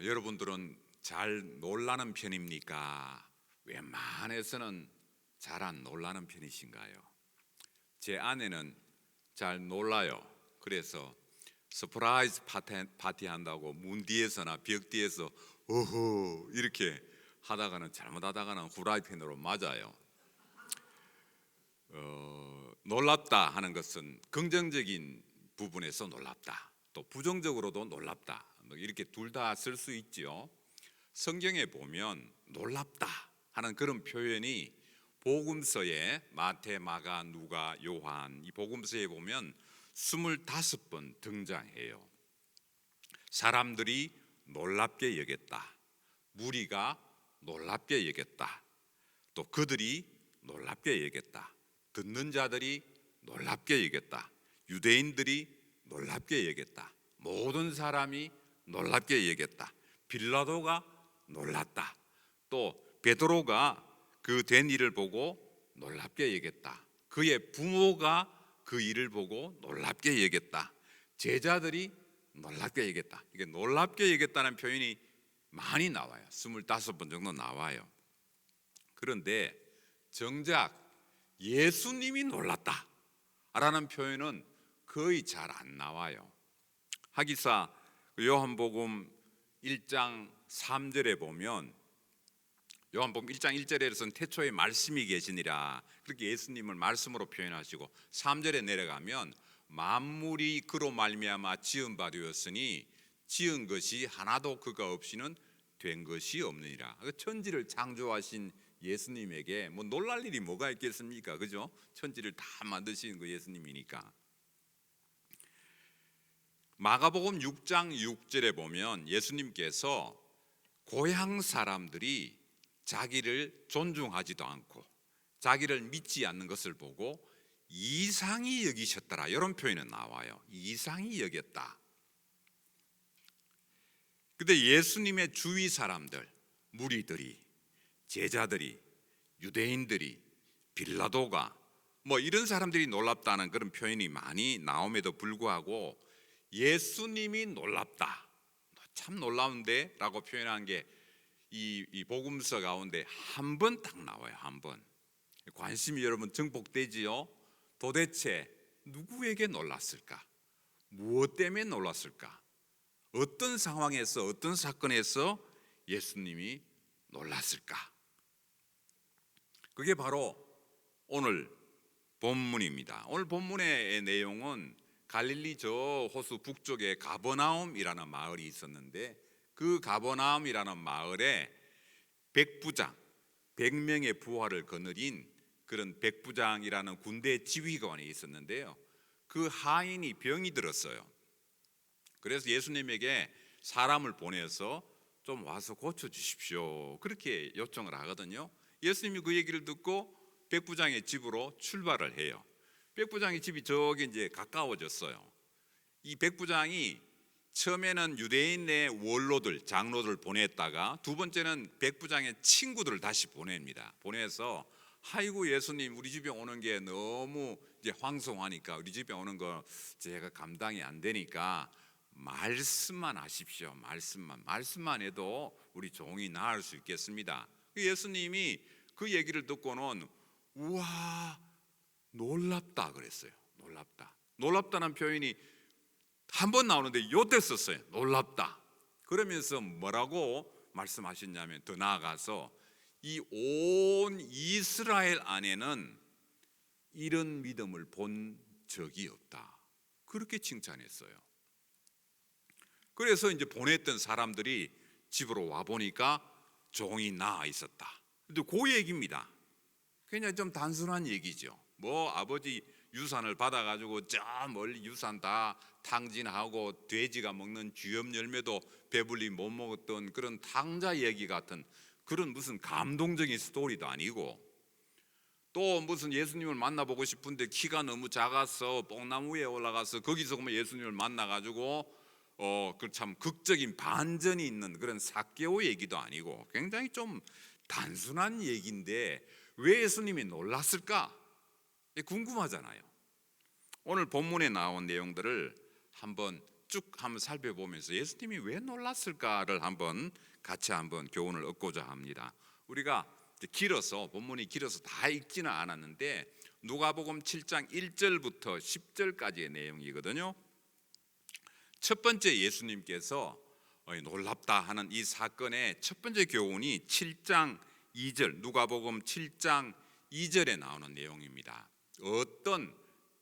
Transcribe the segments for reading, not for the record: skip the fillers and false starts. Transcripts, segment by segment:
여러분들은 잘 놀라는 편입니까? 웬만해서는 잘 안 놀라는 편이신가요? 제 아내는 잘 놀라요. 그래서 서프라이즈 파티 한다고 문 뒤에서나 벽 뒤에서 어허 이렇게 하다가는 잘못하다가는 후라이팬으로 맞아요. 놀랍다 하는 것은 긍정적인 부분에서 놀랍다, 또 부정적으로도 놀랍다, 이렇게 둘 다 쓸 수 있지요. 성경에 보면 놀랍다 하는 그런 표현이 복음서에 마태, 마가, 누가, 요한 이 복음서에 보면 25번 등장해요. 사람들이 놀랍게 여겼다, 무리가 놀랍게 여겼다, 또 그들이 놀랍게 여겼다, 듣는 자들이 놀랍게 여겼다, 유대인들이 놀랍게 여겼다, 모든 사람이 놀랍게 여겼다, 빌라도가 놀랐다, 또 베드로가 그 된 일을 보고 놀랍게 여겼다, 그의 부모가 그 일을 보고 놀랍게 여겼다, 제자들이 놀랍게 여겼다. 이게 놀랍게 여겼다는 표현이 많이 나와요. 25번 정도 나와요. 그런데 정작 예수님이 놀랐다 라는 표현은 거의 잘 안 나와요. 하기사 요한복음 1장 3절에 보면, 요한복음 1장 1절에서는 태초에 말씀이 계시니라 그렇게 예수님을 말씀으로 표현하시고, 3절에 내려가면 만물이 그로 말미암아 지은 바 되었으니 지은 것이 하나도 그가 없이는 된 것이 없느니라. 천지를 창조하신 예수님에게 뭐 놀랄 일이 뭐가 있겠습니까? 그죠? 천지를 다 만드신 그 예수님이니까. 마가복음 6장 6절에 보면 예수님께서 고향 사람들이 자기를 존중하지도 않고 자기를 믿지 않는 것을 보고 이상히 여기셨더라, 이런 표현이 나와요. 이상히 여겼다. 근데 예수님의 주위 사람들, 무리들이, 제자들이, 유대인들이, 빌라도가 뭐 이런 사람들이 놀랍다는 그런 표현이 많이 나옴에도 불구하고 예수님이 놀랍다, 참 놀라운데 라고 표현한 게 이 복음서 가운데 한 번 딱 나와요. 한 번. 관심이 여러분 증폭되지요. 도대체 누구에게 놀랐을까? 무엇 때문에 놀랐을까? 어떤 상황에서, 어떤 사건에서 예수님이 놀랐을까? 그게 바로 오늘 본문입니다. 오늘 본문의 내용은 갈릴리 저 호수 북쪽에 가버나움이라는 마을이 있었는데, 그 가버나움이라는 마을에 백부장, 100명의 부하를 거느린 그런 백부장이라는 군대 지휘관이 있었는데요, 그 하인이 병이 들었어요. 그래서 예수님에게 사람을 보내서 좀 와서 고쳐주십시오 그렇게 요청을 하거든요. 예수님이 그 얘기를 듣고 백부장의 집으로 출발을 해요. 백부장의 집이 저기 이제 가까워졌어요. 이 백부장이 처음에는 유대인의 원로들, 장로들 보냈다가 두 번째는 백부장의 친구들을 다시 보냅니다. 보내서 아이고 예수님, 우리 집에 오는 게 너무 이제 황송하니까 우리 집에 오는 거 제가 감당이 안 되니까 말씀만 하십시오. 말씀만 해도 우리 종이 나을 수 있겠습니다. 예수님이 그 얘기를 듣고는 우와 놀랍다 그랬어요. 놀랍다는 표현이 한 번 나오는데 요때 썼어요. 놀랍다. 그러면서 뭐라고 말씀하셨냐면, 더 나아가서 이 온 이스라엘 안에는 이런 믿음을 본 적이 없다 그렇게 칭찬했어요. 그래서 이제 보냈던 사람들이 집으로 와 보니까 종이 나아 있었다. 근데 그 얘기입니다. 그냥 좀 단순한 얘기죠. 뭐 아버지 유산을 받아가지고 저 멀리 유산 다 탕진하고 돼지가 먹는 쥐염 열매도 배불리 못 먹었던 그런 탕자 얘기 같은 그런 무슨 감동적인 스토리도 아니고, 또 무슨 예수님을 만나보고 싶은데 키가 너무 작아서 뽕나무 위에 올라가서 거기서 그만 예수님을 만나가지고 그 참 극적인 반전이 있는 그런 삭개오 얘기도 아니고, 굉장히 좀 단순한 얘기인데 왜 예수님이 놀랐을까? 궁금하잖아요. 오늘 본문에 나온 내용들을 한번 쭉 한번 살펴보면서 예수님이 왜 놀랐을까를 같이 교훈을 얻고자 합니다. 우리가 길어서 본문이 길어서 다 읽지는 않았는데 누가복음 7장 1절부터 10절까지의 내용이거든요. 첫 번째 예수님께서 놀랍다 하는 이 사건의 첫 번째 교훈이 7장 2절 누가복음 7장 2절에 나오는 내용입니다. 어떤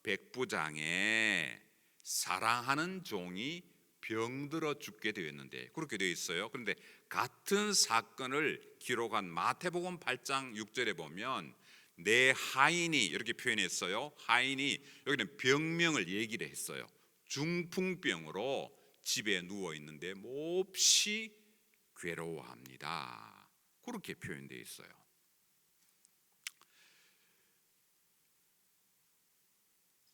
백부장의 사랑하는 종이 병들어 죽게 되었는데 그렇게 되어 있어요. 그런데 같은 사건을 기록한 마태복음 8장 6절에 보면 내 하인이 이렇게 표현했어요. 하인이 여기는 병명을 얘기를 했어요. 중풍병으로 집에 누워 있는데 몹시 괴로워합니다. 그렇게 표현되어 있어요.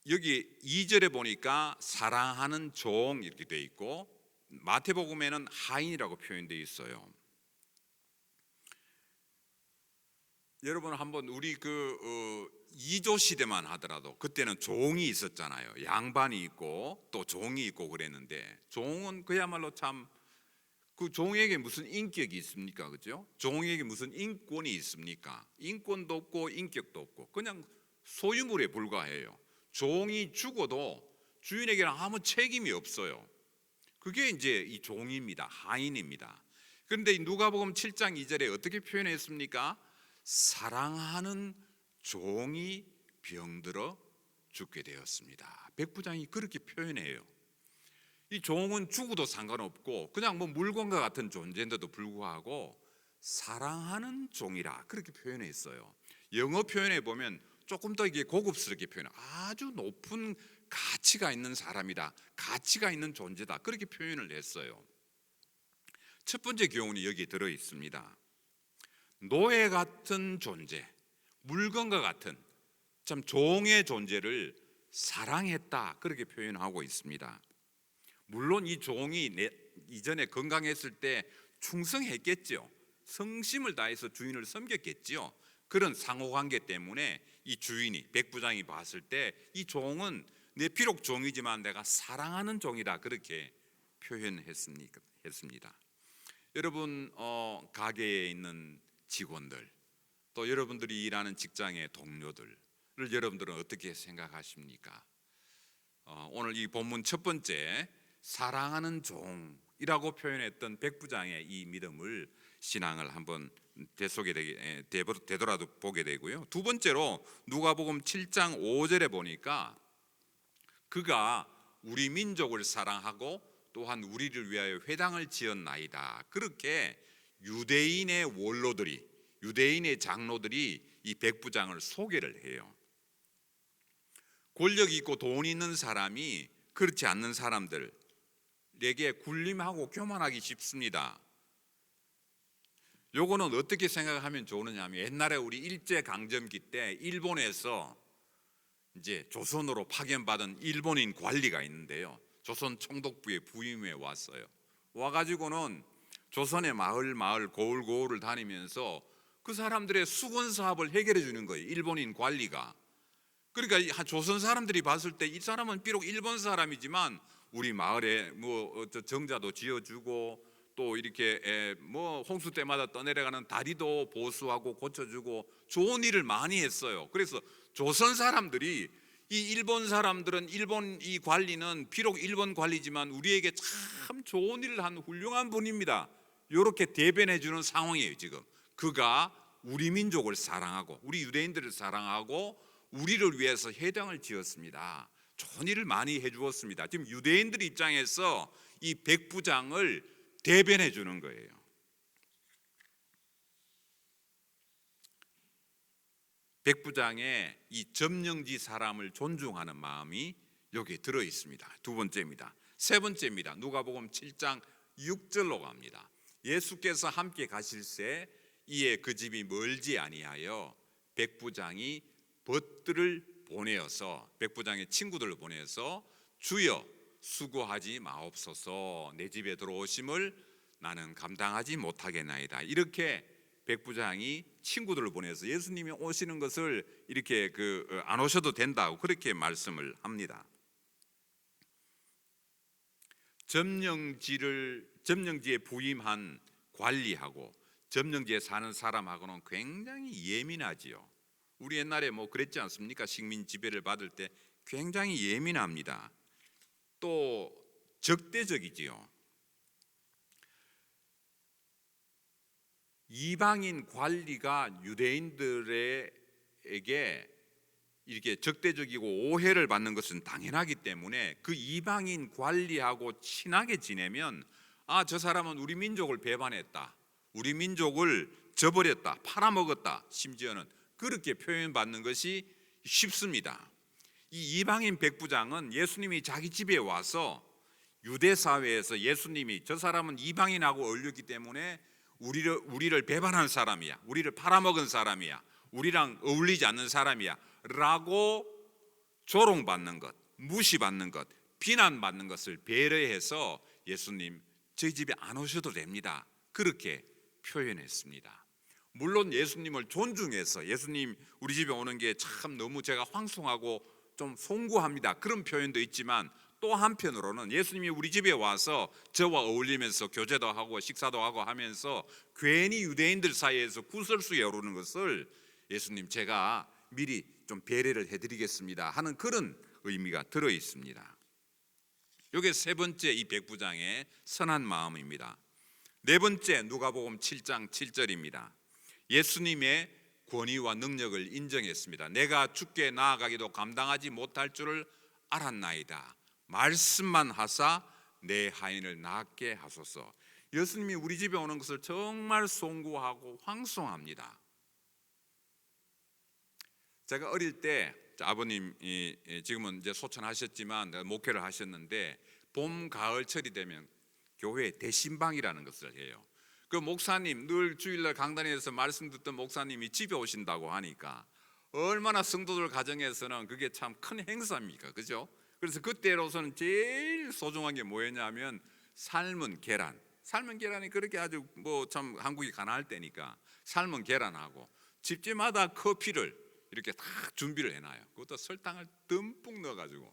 여기 2절에 보니까 사랑하는 종 이렇게 되어 있고 마태복음에는 하인이라고 표현되어 있어요. 여러분 한번 우리 2조 시대만 하더라도 그때는 종이 있었잖아요. 양반이 있고 또 종이 있고 그랬는데 종은 그야말로 참 그 종에게 무슨 인격이 있습니까? 그죠? 종에게 무슨 인권이 있습니까? 인권도 없고 인격도 없고 그냥 소유물에 불과해요. 종이 죽어도 주인에게는 아무 책임이 없어요. 그게 이제 이 종입니다. 하인입니다. 그런데 누가복음 7장 2절에 어떻게 표현했습니까? 사랑하는 종이 병들어 죽게 되었습니다. 백부장이 그렇게 표현해요. 이 종은 죽어도 상관없고 그냥 뭐 물건과 같은 존재인데도 불구하고 사랑하는 종이라 그렇게 표현했어요. 영어 표현에 보면 조금 더 이게 고급스럽게 표현해. 아주 높은 가치가 있는 사람이다. 가치가 있는 존재다. 그렇게 표현을 했어요. 첫 번째 교훈이 여기 들어 있습니다. 노예 같은 존재, 물건과 같은 참 종의 존재를 사랑했다. 그렇게 표현하고 있습니다. 물론 이 종이 이전에 건강했을 때 충성했겠죠. 성심을 다해서 주인을 섬겼겠지요. 그런 상호관계 때문에 이 주인이 백부장이 봤을 때 이 종은 내 비록 종이지만 내가 사랑하는 종이다 그렇게 표현했습니다. 여러분 가게에 있는 직원들 또 여러분들이 일하는 직장의 동료들을 여러분들은 어떻게 생각하십니까? 오늘 이 본문 첫 번째 사랑하는 종이라고 표현했던 백부장의 이 믿음을 신앙을 한번 되돌아 보게 되고요. 두 번째로 누가복음 7장 5절에 보니까 그가 우리 민족을 사랑하고 또한 우리를 위하여 회당을 지었나이다. 그렇게 유대인의 원로들이 유대인의 장로들이 이 백부장을 소개를 해요. 권력 있고 돈 있는 사람이 그렇지 않는 사람들에게 군림하고 교만하기 쉽습니다. 요거는 어떻게 생각하면 좋으냐면 옛날에 우리 일제강점기 때 일본에서 이제 조선으로 파견받은 일본인 관리가 있는데요. 조선 총독부에 부임해 왔어요. 와가지고는 조선의 마을 고을고을을 다니면서 그 사람들의 수건 사업을 해결해 주는 거예요. 일본인 관리가. 그러니까 조선 사람들이 봤을 때 이 사람은 비록 일본 사람이지만 우리 마을에 뭐 정자도 지어주고 또 이렇게 뭐 홍수 때마다 떠내려가는 다리도 보수하고 고쳐주고 좋은 일을 많이 했어요. 그래서 조선 사람들이 이 일본 사람들은 일본 이 관리는 비록 일본 관리지만 우리에게 참 좋은 일을 한 훌륭한 분입니다. 이렇게 대변해 주는 상황이에요. 지금 그가 우리 민족을 사랑하고 우리 유대인들을 사랑하고 우리를 위해서 회당을 지었습니다. 좋은 일을 많이 해주었습니다. 지금 유대인들 입장에서 이 백부장을 대변해 주는 거예요. 백부장의 이 점령지 사람을 존중하는 마음이 여기에 들어 있습니다. 두 번째입니다. 세 번째입니다. 누가복음 7장 6절로 갑니다. 예수께서 함께 가실새 이에 그 집이 멀지 아니하여 백부장이 벗들을 보내어서 백부장의 친구들을 보내서 주여 수고하지 마옵소서 내 집에 들어오심을 나는 감당하지 못하겠나이다. 이렇게 백부장이 친구들을 보내서 예수님이 오시는 것을 이렇게 안 오셔도 된다고 그렇게 말씀을 합니다. 점령지에 부임한 관리하고 점령지에 사는 사람하고는 굉장히 예민하지요. 우리 옛날에 뭐 그랬지 않습니까? 식민 지배를 받을 때 굉장히 예민합니다. 또 적대적이지요. 이방인 관리가 유대인들에게 이렇게 적대적이고 오해를 받는 것은 당연하기 때문에 그 이방인 관리하고 친하게 지내면 저 사람은 우리 민족을 배반했다, 우리 민족을 저버렸다, 팔아먹었다, 심지어는 그렇게 표현받는 것이 쉽습니다. 이 이방인 백부장은 예수님이 자기 집에 와서 유대 사회에서 예수님이 저 사람은 이방인하고 어울렸기 때문에 우리를 배반한 사람이야, 우리를 팔아먹은 사람이야, 우리랑 어울리지 않는 사람이야 라고 조롱받는 것, 무시받는 것, 비난받는 것을 배려해서 예수님 저희 집에 안 오셔도 됩니다, 그렇게 표현했습니다. 물론 예수님을 존중해서 예수님 우리 집에 오는 게 참 너무 제가 황송하고 좀 송구합니다, 그런 표현도 있지만 또 한편으로는 예수님이 우리 집에 와서 저와 어울리면서 교제도 하고 식사도 하고 하면서 괜히 유대인들 사이에서 구설수에 오르는 것을 예수님 제가 미리 좀 배려를 해드리겠습니다 하는 그런 의미가 들어 있습니다. 이게 세 번째 이 백부장의 선한 마음입니다. 네 번째 누가복음 7장 7절입니다. 예수님의 권위와 능력을 인정했습니다. 내가 주께 나아가기도 감당하지 못할 줄을 알았나이다. 말씀만 하사 내 하인을 낫게 하소서. 예수님이 우리 집에 오는 것을 정말 송구하고 황송합니다. 제가 어릴 때 아버님이 지금은 이제 소천하셨지만 목회를 하셨는데 봄 가을철이 되면 교회에 대신방이라는 것을 해요. 그 목사님 늘 주일날 강단에서 말씀 듣던 목사님이 집에 오신다고 하니까 얼마나 성도들 가정에서는 그게 참 큰 행사입니까, 그죠? 그래서 그때로서는 제일 소중한 게 뭐였냐면 삶은 계란. 삶은 계란이 그렇게 아주 뭐 참 한국이 가난할 때니까 삶은 계란하고 집집마다 커피를 이렇게 다 준비를 해놔요. 그것도 설탕을 듬뿍 넣어가지고.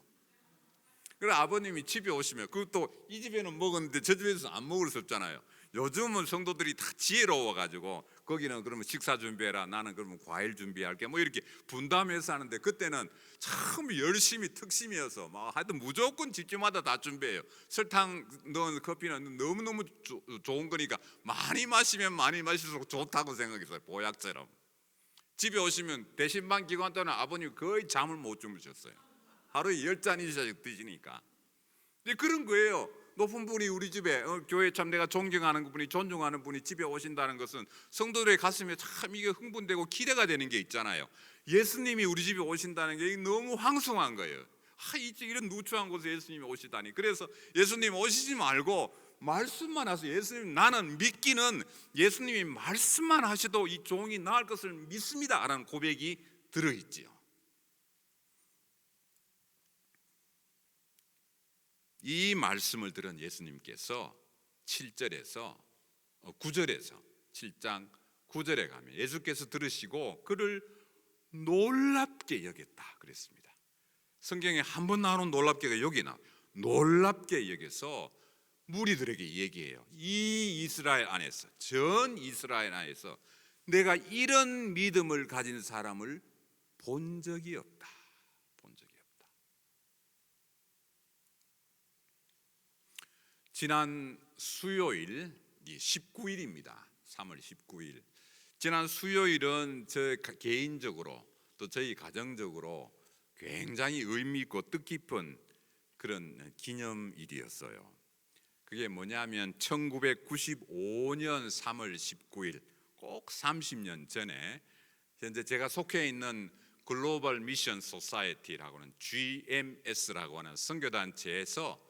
그래서 아버님이 집에 오시면 그것도 이 집에는 먹었는데 저 집에서는 안 먹을 수 없잖아요. 요즘은 성도들이 다 지혜로워가지고 거기는 그러면 식사 준비해라, 나는 그러면 과일 준비할게, 뭐 이렇게 분담해서 하는데 그때는 참 열심히 특심이어서 막 하여튼 무조건 집집마다 다 준비해요. 설탕 넣은 커피는 너무너무 좋은 거니까 많이 마시면 많이 마실수록 좋다고 생각했어요. 보약처럼. 집에 오시면 대신방 기간 동안 아버님 거의 잠을 못 주무셨어요. 하루에 10잔 이상씩 드시니까. 근데 그런 거예요. 높은 분이 우리 집에 교회 참 내가 존경하는 분이 존중하는 분이 집에 오신다는 것은 성도들의 가슴에 참 이게 흥분되고 기대가 되는 게 있잖아요. 예수님이 우리 집에 오신다는 게 너무 황송한 거예요. 이런 누추한 곳에 예수님이 오시다니. 그래서 예수님 오시지 말고 말씀만 하세요. 예수님 나는 믿기는 예수님이 말씀만 하셔도 이 종이 나을 것을 믿습니다 라는 고백이 들어있지요. 이 말씀을 들은 예수님께서 7절에서 9절에서 7장 9절에 가면 예수께서 들으시고 그를 놀랍게 여겼다 그랬습니다. 성경에 한 번 나오는 놀랍게가 여기 나와요. 놀랍게 여겨서 무리들에게 얘기해요. 이 이스라엘 안에서, 전 이스라엘 안에서 내가 이런 믿음을 가진 사람을 본 적이 없다. 본 적이 없다. 지난 수요일 19일입니다. 3월 19일. 지난 수요일은 저 개인적으로 또 저희 가정적으로 굉장히 의미 있고 뜻깊은 그런 기념일이었어요. 그게 뭐냐면 1995년 3월 19일 꼭 30년 전에 현재 제가 속해 있는 글로벌 미션 소사이어티라고는 GMS라고 하는 선교단체에서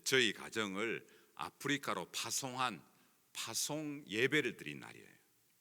저희 가정을 아프리카로 파송한 파송 예배를 드린 날이에요.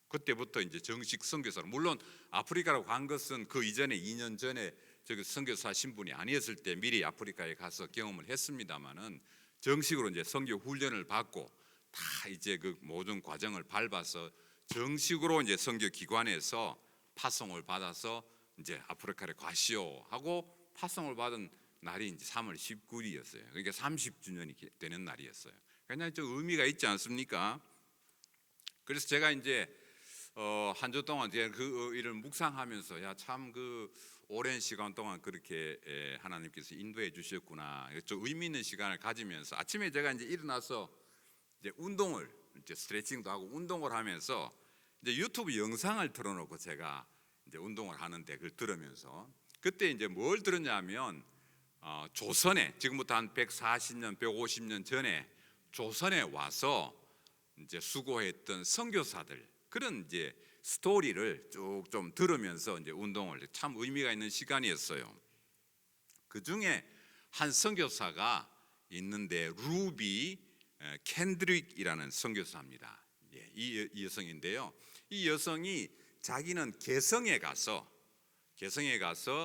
그때부터 이제 정식 선교사로, 물론 아프리카로 간 것은 그 이전에 2년 전에 저기 선교사 신분이 아니었을 때 미리 아프리카에 가서 경험을 했습니다만은 정식으로 이제 선교 훈련을 받고 다 이제 그 모든 과정을 밟아서 정식으로 이제 선교 기관에서 파송을 받아서 이제 아프리카에 가시오 하고 파송을 받은 날이 이제 3월 19일이었어요. 그러니까 30주년이 되는 날이었어요. 그냥 좀 의미가 있지 않습니까? 그래서 제가 이제 한 주 동안 제가 그 일을 묵상하면서 야 참 그 오랜 시간 동안 그렇게 하나님께서 인도해 주셨구나. 좀 의미 있는 시간을 가지면서 아침에 제가 이제 일어나서 이제 운동을 이제 스트레칭도 하고 운동을 하면서 이제 유튜브 영상을 틀어놓고 제가 이제 운동을 하는데 그걸 들으면서 그때 이제 뭘 들었냐면 조선에 지금부터 한 140년, 150년 전에 조선에 와서 이제 수고했던 선교사들 그런 이제 스토리를 쭉 좀 들으면서 이제 운동을 참 의미가 있는 시간이었어요. 그 중에 한 선교사가 있는데 루비 캔드릭이라는 선교사입니다. 이 여성인데요. 이 여성이 자기는 개성에 가서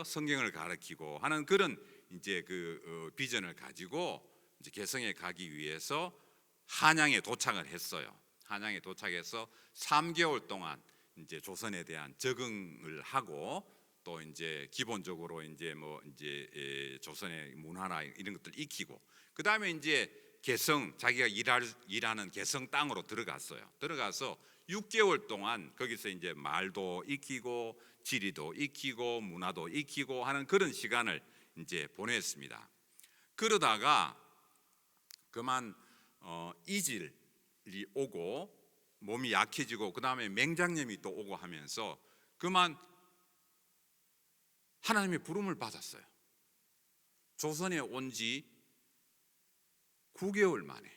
성경을 가르치고 하는 그런 이제 그 비전을 가지고 이제 개성에 가기 위해서 한양에 도착을 했어요. 한양에 도착해서 3개월 동안 이제 조선에 대한 적응을 하고 또 이제 기본적으로 이제 뭐 이제 조선의 문화나 이런 것들 익히고 그 다음에 이제 개성 자기가 일하는 개성 땅으로 들어갔어요. 들어가서 6개월 동안 거기서 이제 말도 익히고 지리도 익히고 문화도 익히고 하는 그런 시간을 이제 보냈습니다. 그러다가 그만 이질이 오고 몸이 약해지고 그 다음에 맹장염이 또 오고 하면서 그만 하나님의 부름을 받았어요. 조선에 온 지 9개월 만에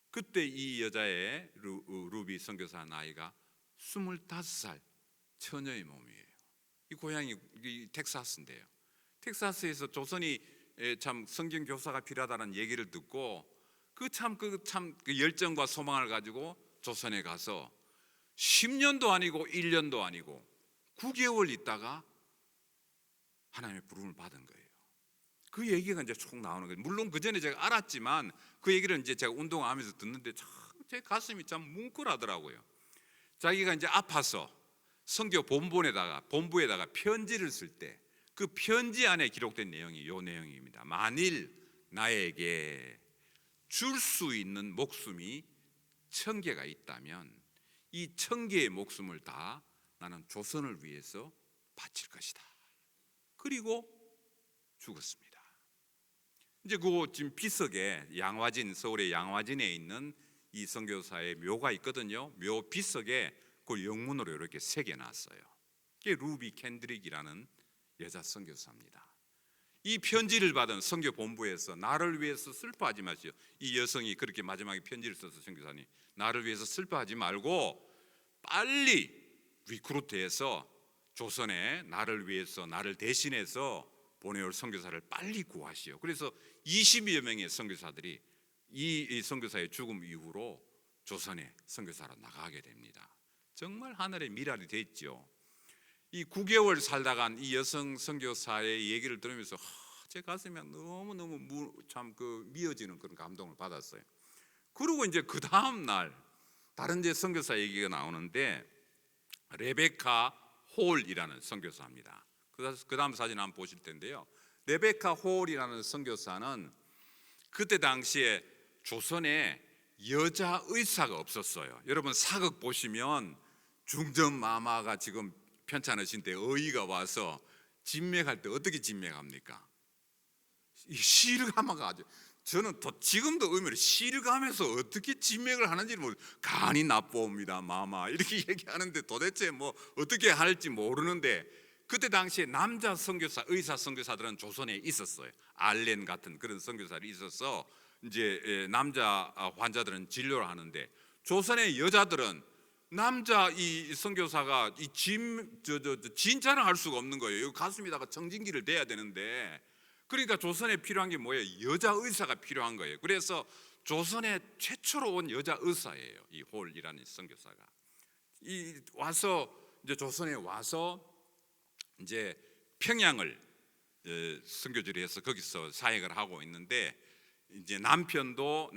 그때 이 여자의 루비 선교사 나이가 25살 처녀의 몸이에요. 이 고향이 텍사스인데요. 텍사스에서 조선이 참 성경 교사가 필요하다는 얘기를 듣고 그 열정과 소망을 가지고 조선에 가서 10년도 아니고 1년도 아니고 9개월 있다가 하나님의 부름을 받은 거예요. 그 얘기가 이제 쭉 나오는 거예요. 물론 그 전에 제가 알았지만 그 얘기를 이제 제가 운동하면서 듣는데 참 제 가슴이 참 뭉클하더라고요. 자기가 이제 아파서 선교 본부에다가 편지를 쓸 때 그 편지 안에 기록된 내용이 이 내용입니다. 만일 나에게 줄 수 있는 목숨이 1000개가 있다면 이 1000개의 목숨을 다 나는 조선을 위해서 바칠 것이다. 그리고 죽었습니다. 이제 그 지금 비석에 서울의 양화진에 있는 이 선교사의 묘가 있거든요. 묘 비석에 그 영문으로 이렇게 새겨놨어요. 이게 루비 캔드릭이라는 여자 선교사입니다. 이 편지를 받은 선교 본부에서 나를 위해서 슬퍼하지 마시오. 이 여성이 그렇게 마지막에 편지를 써서 선교사님 나를 위해서 슬퍼하지 말고 빨리 리크루트해서 조선에 나를 위해서 나를 대신해서 보내올 선교사를 빨리 구하시오. 그래서 20여 명의 선교사들이 이 선교사의 죽음 이후로 조선에 선교사로 나가게 됩니다. 정말 하늘의 미랄이 됐죠. 이 9개월 살다간 이 여성 선교사의 얘기를 들으면서 제 가슴이 너무너무 참 미어지는 그런 감동을 받았어요. 그리고 이제 그 다음 날 다른 제 선교사 얘기가 나오는데 레베카 홀이라는 선교사입니다. 그 다음 사진 한번 보실 텐데요. 레베카 홀이라는 선교사는 그때 당시에 조선에 여자 의사가 없었어요. 여러분 사극 보시면 중전 마마가 지금 편찮으신데 어이가 와서 진맥할 때 어떻게 진맥합니까? 시를 가지고 저는 지금도 의미를 시를 가면서 어떻게 진맥을 하는지 간이 나빠옵니다 마마 이렇게 얘기하는데 도대체 뭐 어떻게 할지 모르는데 그때 당시에 남자 선교사 의사 선교사들은 조선에 있었어요. 알렌 같은 그런 선교사들이 있어서 이제 남자 환자들은 진료를 하는데 조선의 여자들은 남자 이 선교사가 이 진찰을 할 수가 없는 거예요. 가슴에다가 청진기를 대야 되는데 그러니까 조선에 필요한 게 뭐예요? 여자 의사가 필요한 거예요. 그래서 조선에 최초로 온 여자 의사예요. 이 홀이라는 선교사가 이제 조선에 와서 이제 평양을 선교지를 해서 거기서 사역을 하고 있는데 이제 남편도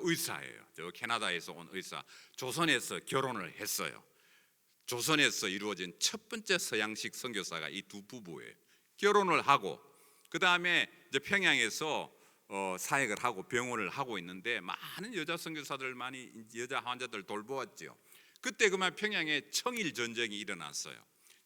의사예요. 저 캐나다에서 온 의사. 조선에서 결혼을 했어요. 조선에서 이루어진 첫 번째 서양식 선교사가 이 두 부부예요. 결혼을 하고 그 다음에 이제 평양에서 사역을 하고 병원을 하고 있는데 많은 여자 선교사들 많이 여자 환자들 돌보았죠. 그때 그만 평양에 청일 전쟁이 일어났어요.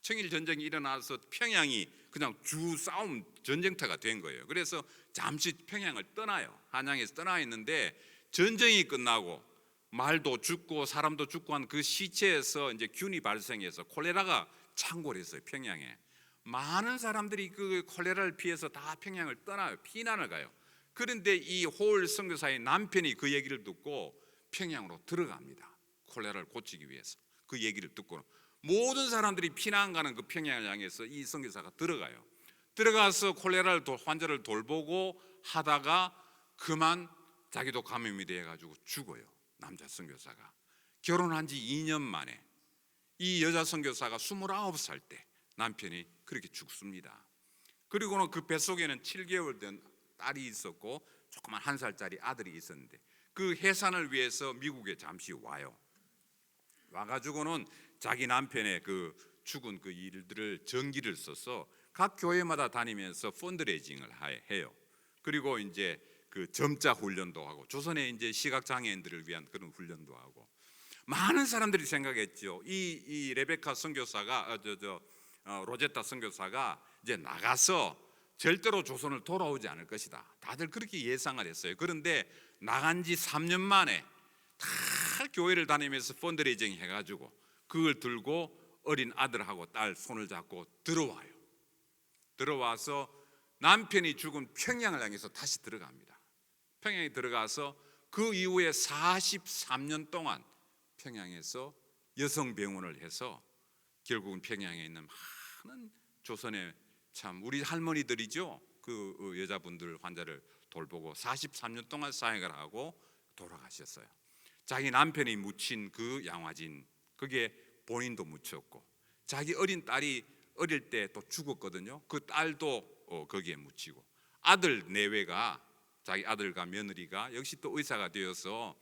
청일 전쟁이 일어나서 평양이 그냥 주 싸움 전쟁터가 된 거예요. 그래서 잠시 평양을 떠나요. 한양에서 떠나 있는데 전쟁이 끝나고 말도 죽고 사람도 죽고 한 그 시체에서 이제 균이 발생해서 콜레라가 창궐했어요. 평양에 많은 사람들이 그 콜레라를 피해서 다 평양을 떠나요. 피난을 가요. 그런데 이 홀 선교사의 남편이 그 얘기를 듣고 평양으로 들어갑니다. 콜레라를 고치기 위해서. 그 얘기를 듣고 모든 사람들이 피난 가는 그 평양을 향해서 이 선교사가 들어가요. 들어가서 콜레라 환자를 돌보고 하다가 그만 자기도 감염이 돼 가지고 죽어요. 남자 선교사가. 결혼한 지 2년 만에 이 여자 선교사가 29살 때 남편이 그렇게 죽습니다. 그리고는 그 뱃속에는 7개월 된 딸이 있었고 조그만 1살짜리 아들이 있었는데 그 해산을 위해서 미국에 잠시 와요. 와가지고는 자기 남편의 그 죽은 그 일들을 전기를 써서 각 교회마다 다니면서 펀드레이징을 해요. 그리고 이제 그 점자 훈련도 하고 조선의 이제 시각 장애인들을 위한 그런 훈련도 하고 많은 사람들이 생각했죠. 이 레베카 선교사가 로제타 선교사가 이제 나가서 절대로 조선을 돌아오지 않을 것이다. 다들 그렇게 예상을 했어요. 그런데 나간 지 3년 만에 다 교회를 다니면서 펀드레이징 해가지고 그걸 들고 어린 아들하고 딸 손을 잡고 들어와요. 들어와서 남편이 죽은 평양을 향해서 다시 들어갑니다. 평양에 들어가서 그 이후에 43년 동안 평양에서 여성병원을 해서 결국은 평양에 있는 많은 조선의 참 우리 할머니들이죠. 그 여자분들 환자를 돌보고 43년 동안 사역을 하고 돌아가셨어요. 자기 남편이 묻힌 그 양화진 그게 본인도 묻혔고 자기 어린 딸이 어릴 때 또 죽었거든요. 그 딸도 거기에 묻히고 아들 내외가 자기 아들과 며느리가 역시 또 의사가 되어서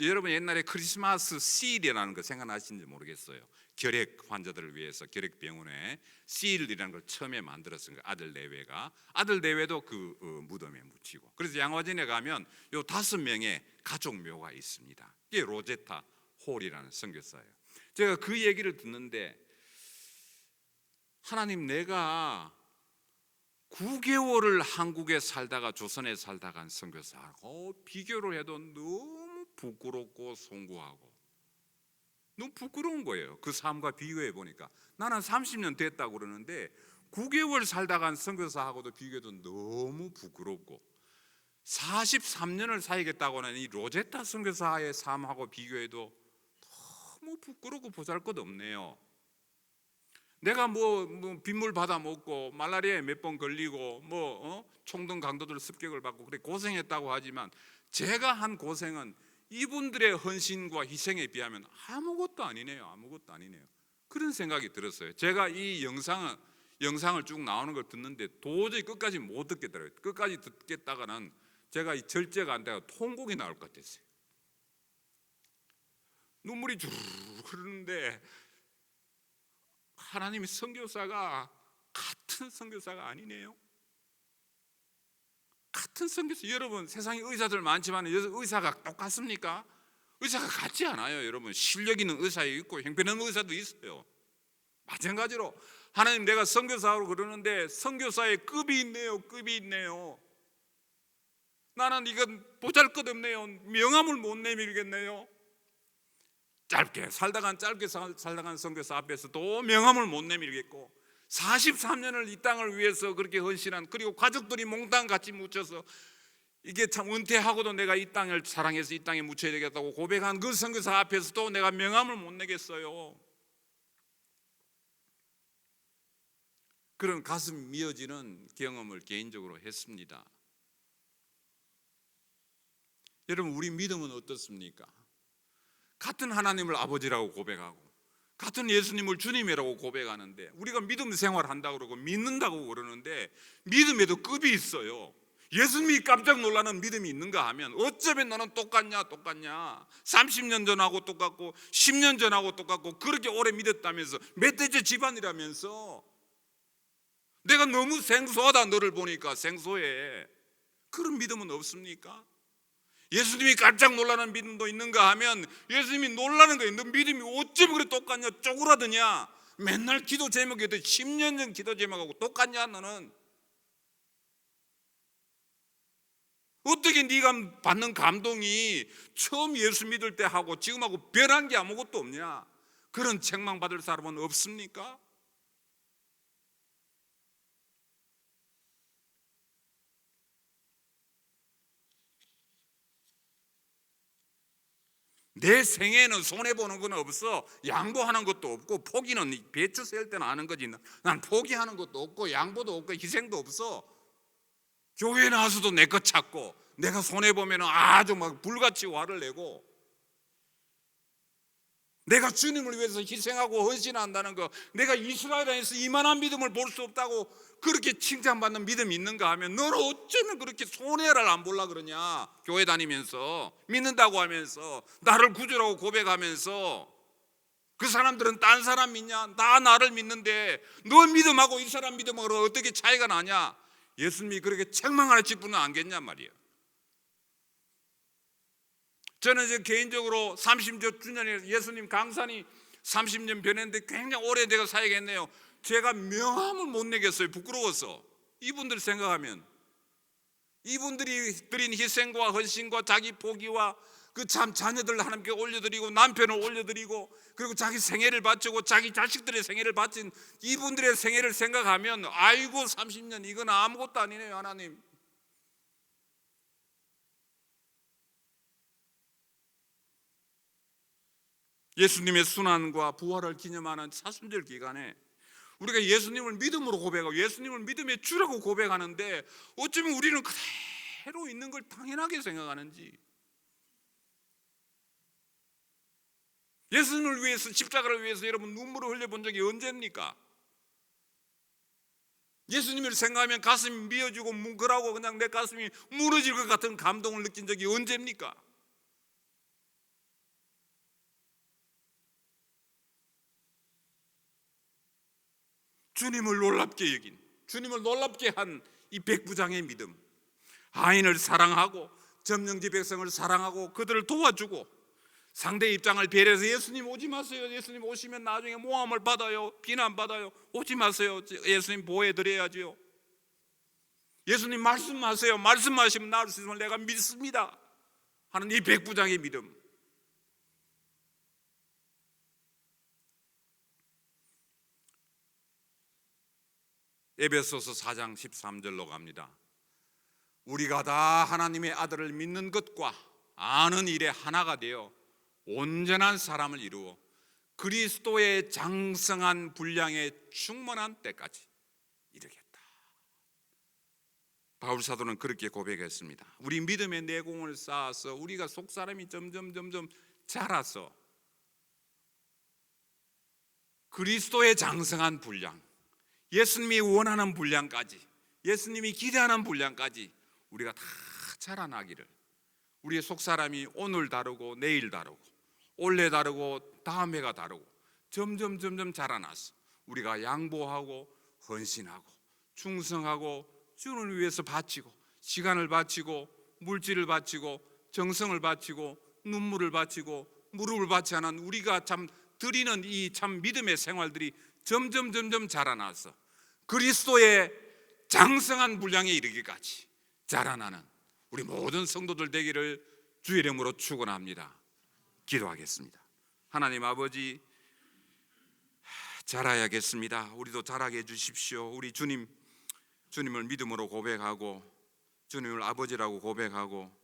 여러분 옛날에 크리스마스 시일이라는 거 생각나시는지 모르겠어요. 결핵 환자들을 위해서 결핵병원에 시일이라는 걸 처음에 만들었어요. 아들 내외가 아들 내외도 그 무덤에 묻히고 그래서 양화진에 가면 요 5명의 가족 묘가 있습니다. 이게 로제타 홀이라는 선교사예요. 제가 그 얘기를 듣는데 하나님 내가 9개월을 한국에 살다가 조선에 살다가 한 선교사하고 비교를 해도 너무 부끄럽고 송구하고 너무 부끄러운 거예요. 그 삶과 비교해 보니까 나는 30년 됐다고 그러는데 9개월 살다가 한 선교사하고도 비교해도 너무 부끄럽고 43년을 살겠다고 하는 이 로제타 선교사의 삶하고 비교해도 너무 부끄럽고 보잘것없네요. 내가 뭐 빗물 받아 먹고 말라리아에 몇 번 걸리고 총등 강도들 습격을 받고 그래 고생했다고 하지만 제가 한 고생은 이분들의 헌신과 희생에 비하면 아무것도 아니네요. 아무것도 아니네요. 그런 생각이 들었어요. 제가 이 영상을 쭉 나오는 걸 듣는데 도저히 끝까지 못 듣겠더라고요. 끝까지 듣겠다가는 제가 이 절제가 안 돼서 통곡이 나올 것 같았어요. 눈물이 주르르 흐르는데 하나님의 선교사가 같은 선교사가 아니네요. 같은 선교사. 여러분 세상에 의사들 많지만 의사가 똑같습니까? 의사가 같지 않아요. 여러분 실력 있는 의사 있고 형편없는 의사도 있어요. 마찬가지로 하나님 내가 선교사로 그러는데 선교사의 급이 있네요. 급이 있네요. 나는 이건 보잘것없네요. 명함을 못 내밀겠네요. 짧게 살다간 선교사 앞에서 또 명함을 못 내밀겠고 43년을 이 땅을 위해서 그렇게 헌신한 그리고 가족들이 몽땅 같이 묻혀서 이게 참 은퇴하고도 내가 이 땅을 사랑해서 이 땅에 묻혀야 되겠다고 고백한 그 선교사 앞에서도 내가 명함을 못 내겠어요. 그런 가슴 미어지는 경험을 개인적으로 했습니다. 여러분 우리 믿음은 어떻습니까? 같은 하나님을 아버지라고 고백하고 같은 예수님을 주님이라고 고백하는데 우리가 믿음 생활한다고 그러고 믿는다고 그러는데 믿음에도 급이 있어요. 예수님이 깜짝 놀라는 믿음이 있는가 하면 어쩌면 너는 똑같냐 30년 전하고 똑같고 10년 전하고 똑같고 그렇게 오래 믿었다면서 멧돼지 집안이라면서 내가 너무 생소하다. 너를 보니까 생소해. 그런 믿음은 없습니까? 예수님이 깜짝 놀라는 믿음도 있는가 하면 예수님이 놀라는 거예요. 너 믿음이 어쩜 그래 똑같냐? 쪼그라드냐? 맨날 기도 제목에도 10년 전 기도 제목하고 똑같냐 너는? 어떻게 네가 받는 감동이 처음 예수 믿을 때 하고 지금하고 변한 게 아무것도 없냐? 그런 책망받을 사람은 없습니까? 내 생애는 손해보는 건 없어. 양보하는 것도 없고, 포기는 배추 셀 때는 하는 거지. 난 포기하는 것도 없고 양보도 없고 희생도 없어. 교회에 나와서도 내 것 찾고, 내가 손해보면 아주 막 불같이 화를 내고, 내가 주님을 위해서 희생하고 헌신한다는 거, 내가 이스라엘에서 이만한 믿음을 볼 수 없다고 그렇게 칭찬받는 믿음이 있는가 하면 너는 어쩌면 그렇게 손해를 안 보려 그러냐? 교회 다니면서 믿는다고 하면서 나를 구주라고 고백하면서 그 사람들은 딴 사람 믿냐? 나 나를 믿는데 너 믿음하고 이 사람 믿음하고 어떻게 차이가 나냐? 예수님이 그렇게 책망할 직분은 안겠냔 말이에요. 저는 이제 개인적으로 30주년에 예수님 강산이 30년 변했는데 굉장히 오래 내가 사역했네요. 제가 명함을 못 내겠어요. 부끄러워서. 이분들 생각하면 이분들이 드린 희생과 헌신과 자기 포기와 그 참 자녀들 하나님께 올려드리고 남편을 올려드리고 그리고 자기 생애를 바치고 자기 자식들의 생애를 바친 이분들의 생애를 생각하면 아이고 30년 이건 아무것도 아니네요. 하나님, 예수님의 순환과 부활을 기념하는 사순절 기간에 우리가 예수님을 믿음으로 고백하고 예수님을 믿음의 주라고 고백하는데 어쩌면 우리는 그대로 있는 걸 당연하게 생각하는지, 예수님을 위해서 십자가를 위해서 여러분 눈물을 흘려본 적이 언제입니까? 예수님을 생각하면 가슴이 미어지고 뭉클하고 그냥 내 가슴이 무너질 것 같은 감동을 느낀 적이 언제입니까? 주님을 놀랍게 여긴, 주님을 놀랍게 한 이 백부장의 믿음, 하인을 사랑하고 점령지 백성을 사랑하고 그들을 도와주고 상대 입장을 배려해서 예수님 오지 마세요. 예수님 오시면 나중에 모함을 받아요. 비난받아요. 오지 마세요. 예수님 보호해드려야죠. 예수님 말씀하세요. 말씀하시면 나을 수 있음을 내가 믿습니다 하는 이 백부장의 믿음. 에베소서 4장 13절로 갑니다. 우리가 다 하나님의 아들을 믿는 것과 아는 일에 하나가 되어 온전한 사람을 이루어 그리스도의 장성한 분량에 충만한 때까지 이르겠다. 바울 사도는 그렇게 고백했습니다. 우리 믿음의 내공을 쌓아서 우리가 속사람이 점점 자라서 그리스도의 장성한 분량, 예수님이 원하는 분량까지, 예수님이 기대하는 분량까지 우리가 다 자라나기를, 우리의 속사람이 오늘 다르고 내일 다르고 올해 다르고 다음 해가 다르고 점점 자라나서 우리가 양보하고 헌신하고 충성하고 주님을 위해서 바치고 시간을 바치고 물질을 바치고 정성을 바치고 눈물을 바치고 무릎을 바치 하는 우리가 참 드리는 이 참 믿음의 생활들이 점점 자라나서 그리스도의 장성한 분량에 이르기까지 자라나는 우리 모든 성도들 되기를 주의 이름으로 축원합니다. 기도하겠습니다. 하나님 아버지, 자라야겠습니다. 우리도 자라게 해주십시오. 우리 주님을 믿음으로 고백하고 주님을 아버지라고 고백하고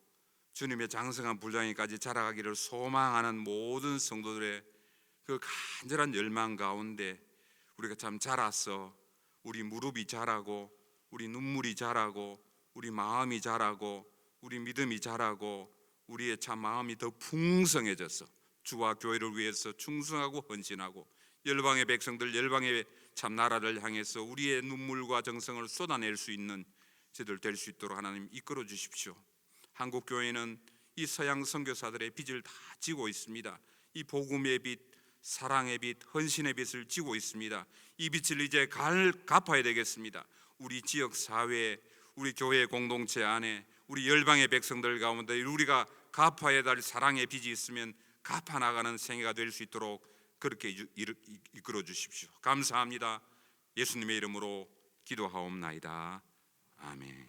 주님의 장성한 분량에까지 자라가기를 소망하는 모든 성도들의 그 간절한 열망 가운데 우리가 참 자라서 우리 무릎이 자라고 우리 눈물이 자라고 우리 마음이 자라고 우리 믿음이 자라고 우리의 참 마음이 더 풍성해져서 주와 교회를 위해서 충성하고 헌신하고 열방의 백성들, 열방의 참 나라를 향해서 우리의 눈물과 정성을 쏟아낼 수 있는 저들 될 수 있도록 하나님 이끌어 주십시오. 한국교회는 이 서양 선교사들의 빚을 다 지고 있습니다. 이 복음의 빚, 사랑의 빛, 헌신의 빛을 지고 있습니다. 이 빛을 이제 갚아야 되겠습니다. 우리 지역 사회, 우리 교회 공동체 안에, 우리 열방의 백성들 가운데 우리가 갚아야 될 사랑의 빛이 있으면 갚아 나가는 생애가 될 수 있도록 그렇게 이끌어 주십시오. 감사합니다. 예수님의 이름으로 기도하옵나이다. 아멘.